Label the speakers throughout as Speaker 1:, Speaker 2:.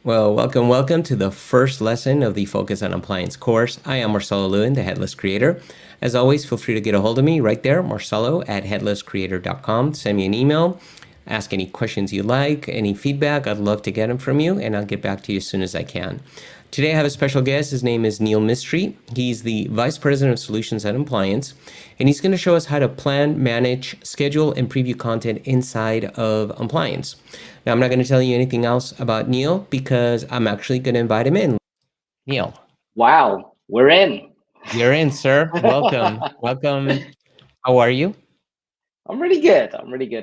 Speaker 1: Well, welcome to the first lesson of the Focus on Amplience course. I am Marcelo Lewin, the Headless Creator. As always, feel free to get a hold of me right there, Marcelo at headlesscreator.com. Send me an email, ask any questions you like, any feedback. I'd love to get them from you, and I'll get back to you as soon as I can. Today I have a special guest. His name is Neil Mistry. He's the Vice President of Solutions at Amplience, and he's going to show us how to plan, manage, schedule, and preview content inside of Amplience. Now, I'm not going to tell you anything else about Neil because I'm actually going to invite him in. Neil.
Speaker 2: Wow, we're in.
Speaker 1: You're in, sir. Welcome. Welcome. How are you?
Speaker 2: I'm really good.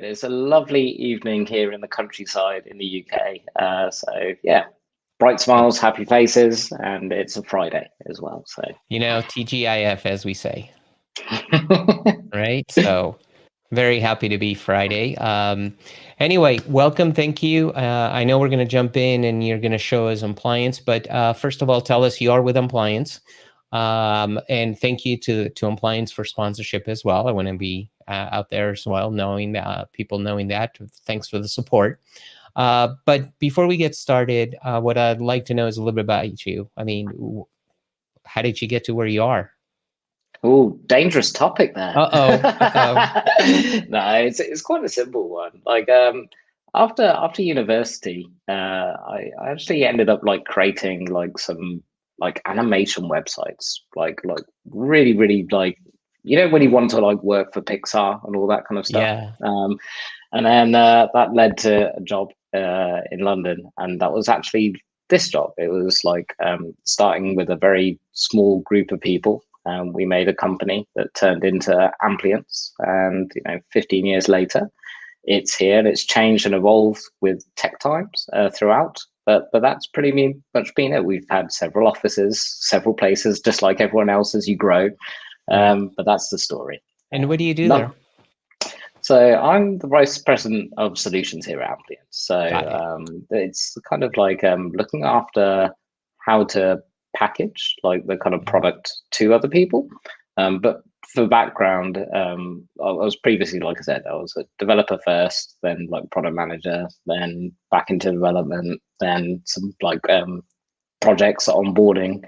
Speaker 2: It's a lovely evening here in the countryside in the UK. So yeah, bright smiles, happy faces, and it's a Friday as well. So
Speaker 1: TGIF, as we say, right? So very happy to be Friday. Anyway, welcome. Thank you. I know we're going to jump in and you're going to show us Amplience, but first of all, tell us you are with Amplience. And thank you to Amplience for sponsorship as well. I want to be out there as well, knowing people knowing that. Thanks for the support. But before we get started, what I'd like to know is a little bit about you. I mean, how did you get to where you are?
Speaker 2: Oh, dangerous topic there.
Speaker 1: Uh-oh.
Speaker 2: No, it's quite a simple one. Like after university, I actually ended up like creating like some like animation websites, like really like when you want to like work for Pixar and all that kind of stuff.
Speaker 1: Yeah.
Speaker 2: And then that led to a job in London, and that was actually this job. It was like starting with a very small group of people. We made a company that turned into Amplience, and 15 years later, it's here and it's changed and evolved with tech times throughout. But that's pretty much been it. We've had several offices, several places, just like everyone else as you grow. But that's the story.
Speaker 1: And what do you do there?
Speaker 2: So I'm the vice president of solutions here at Amplience. So it's kind of like looking after how to package like the kind of product to other people. But for background, I was previously, like I said, I was a developer first, then like product manager, then back into development, then some like projects, onboarding,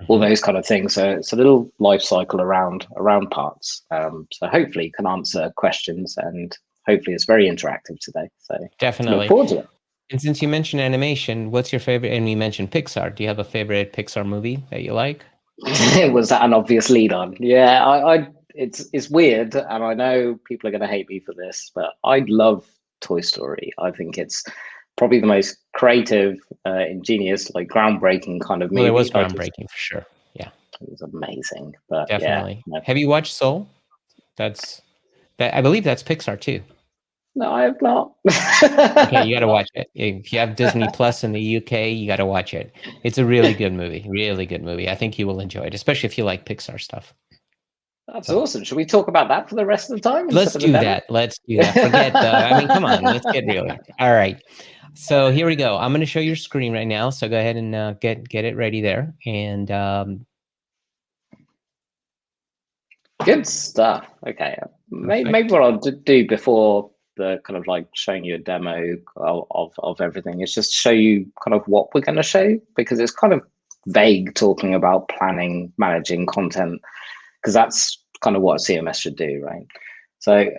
Speaker 2: all those kind of things. So it's a little life cycle around parts. So hopefully can answer questions, and hopefully it's very interactive today. So
Speaker 1: definitely
Speaker 2: look forward to it.
Speaker 1: And since you mentioned animation, what's your favorite? And we mentioned Pixar. Do you have a favorite Pixar movie that you like?
Speaker 2: Was that an obvious lead on? Yeah, I it's weird, and I know people are going to hate me for this, but I love Toy Story. I think it's probably the most creative, ingenious, like groundbreaking kind of movie.
Speaker 1: Well, it was groundbreaking for sure. Yeah,
Speaker 2: it was amazing. But
Speaker 1: definitely.
Speaker 2: Yeah,
Speaker 1: Have you watched Soul? I believe that's Pixar too.
Speaker 2: No, I have not.
Speaker 1: Okay, you got to watch it. If you have Disney Plus in the UK, you got to watch it. It's a really good movie. Really good movie. I think you will enjoy it, especially if you like Pixar stuff.
Speaker 2: That's awesome. Should we talk about that for the rest of the time?
Speaker 1: Let's do that. Forget I mean, come on. Let's get real. All right. So here we go. I'm going to show your screen right now. So go ahead and get it ready there. And
Speaker 2: good stuff. Okay. Maybe what I'll do before the kind of like showing you a demo of everything is just show you kind of what we're going to show, because it's kind of vague talking about planning, managing content, because that's kind of what a CMS should do, right? So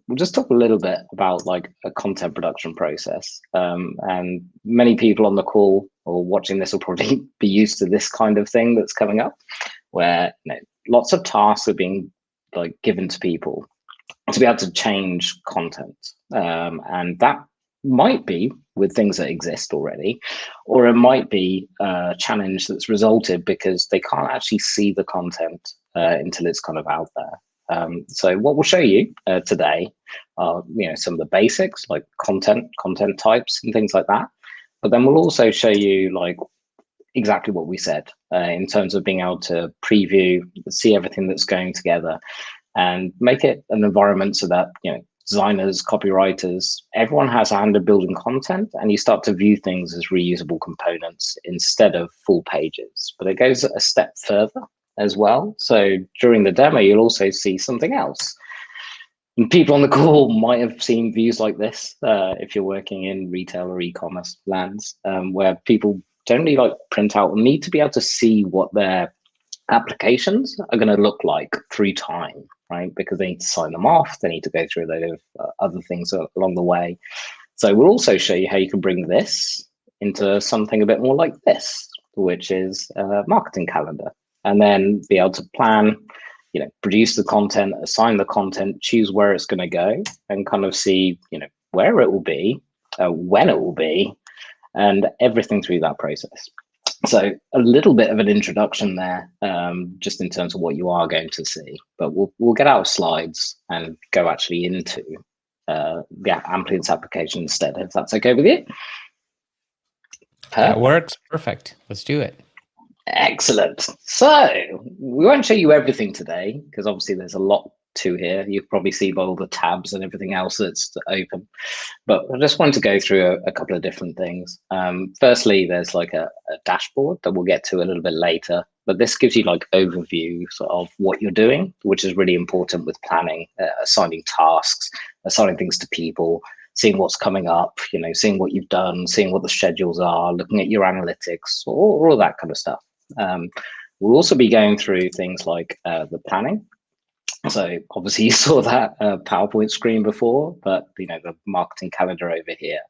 Speaker 2: we'll just talk a little bit about like a content production process. And many people on the call or watching this will probably be used to this kind of thing that's coming up, where lots of tasks are being like given to people to be able to change content. And that might be with things that exist already, or it might be a challenge that's resulted because they can't actually see the content until it's kind of out there. So what we'll show you today are some of the basics like content types and things like that. But then we'll also show you like exactly what we said in terms of being able to preview, see everything that's going together, and make it an environment so that designers, copywriters, everyone has a hand in building content, and you start to view things as reusable components instead of full pages. But it goes a step further as well. So during the demo, you'll also see something else. And people on the call might have seen views like this if you're working in retail or e-commerce lands, where people generally like print out and need to be able to see what their applications are going to look like through time, right? Because they need to sign them off, they need to go through a load of other things along the way. So we'll also show you how you can bring this into something a bit more like this, which is a marketing calendar, and then be able to plan, produce the content, assign the content, choose where it's going to go, and kind of see, where it will be, when it will be, and everything through that process. So a little bit of an introduction there, just in terms of what you are going to see, but we'll get out of slides and go actually into the Amplience application instead, if that's okay with you.
Speaker 1: That works. Perfect. Let's do it.
Speaker 2: Excellent. So we won't show you everything today because obviously there's a lot to here. You can probably see by all the tabs and everything else that's open. But I just wanted to go through a couple of different things. Firstly, there's like a dashboard that we'll get to a little bit later. But this gives you like overview of what you're doing, which is really important with planning, assigning tasks, assigning things to people, seeing what's coming up, seeing what you've done, seeing what the schedules are, looking at your analytics, all that kind of stuff. We'll also be going through things like the planning. So obviously you saw that PowerPoint screen before, but the marketing calendar over here.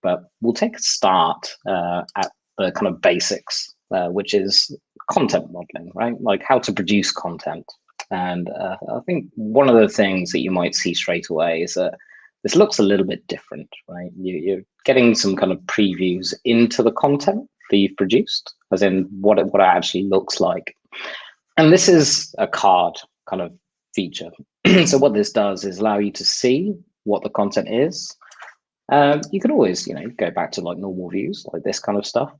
Speaker 2: But we'll take a start at the kind of basics, which is content modeling, right? Like how to produce content. And I think one of the things that you might see straight away is that this looks a little bit different, right? You're getting some kind of previews into the content that you've produced, as in what it actually looks like. And this is a card kind of feature. So what this does is allow you to see what the content is. You can always, go back to like normal views, like this kind of stuff.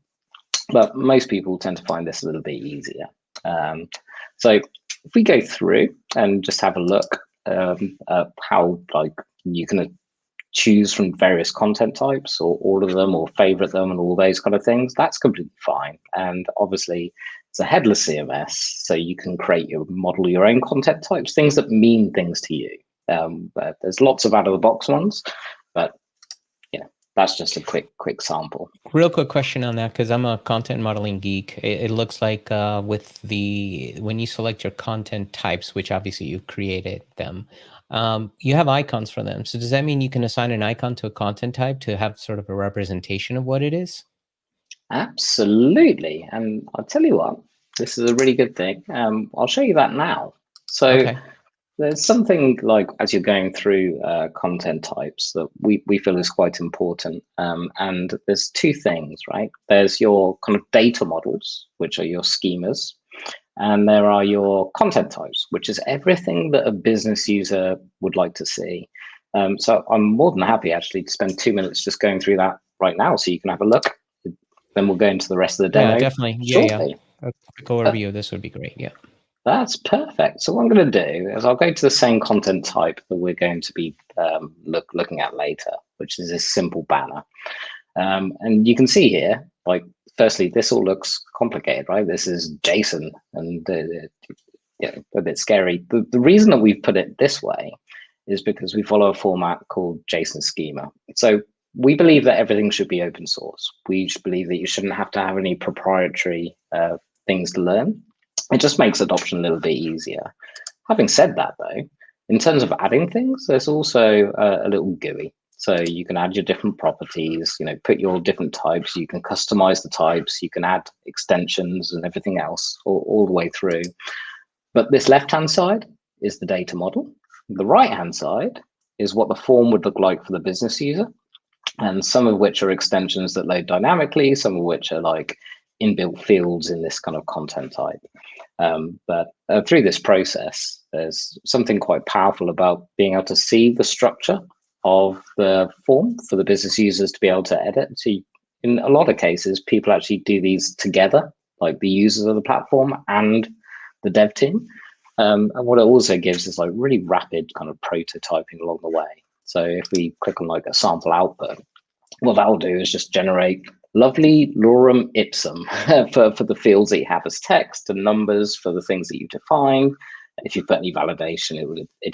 Speaker 2: But most people tend to find this a little bit easier. So if we go through and just have a look at how like you can choose from various content types or all of them or favorite them and all those kind of things, that's completely fine. And obviously it's a headless CMS, so you can model your own content types, things that mean things to you. But there's lots of out of the box ones, but that's just a quick sample.
Speaker 1: Real quick question on that, because I'm a content modeling geek. It looks like when you select your content types, which obviously you've created them, you have icons for them. So does that mean you can assign an icon to a content type to have sort of a representation of what it is?
Speaker 2: Absolutely. And I'll tell you what, this is a really good thing. I'll show you that now. So
Speaker 1: okay.
Speaker 2: There's something like, as you're going through content types that we feel is quite important. And there's two things, right? There's your kind of data models, which are your schemas. And there are your content types, which is everything that a business user would like to see. So I'm more than happy actually to spend 2 minutes just going through that right now so you can have a look. Then we'll go into the rest of the demo.
Speaker 1: Yeah, definitely.
Speaker 2: Shortly.
Speaker 1: Yeah. A quick overview of this would be great. Yeah.
Speaker 2: That's perfect. So what I'm going to do is I'll go to the same content type that we're going to be looking at later, which is this simple banner. And you can see here, like, firstly, this all looks complicated, right? This is JSON and a bit scary. The reason that we've put it this way is because we follow a format called Json Schema. So we believe that everything should be open source. We believe that you shouldn't have to have any proprietary things to learn. It just makes adoption a little bit easier. Having said that, though, in terms of adding things, there's also a little GUI. So you can add your different properties, put your different types. You can customize the types. You can add extensions and everything else all the way through. But this left-hand side is the data model. The right-hand side is what the form would look like for the business user, and some of which are extensions that load dynamically, some of which are like inbuilt fields in this kind of content type. But through this process, there's something quite powerful about being able to see the structure of the form for the business users to be able to edit. So in a lot of cases, people actually do these together, like the users of the platform and the dev team. And what it also gives is like really rapid kind of prototyping along the way. So if we click on like a sample output, what that'll do is just generate lovely lorem ipsum for the fields that you have as text and numbers for the things that you define. If you put any validation, it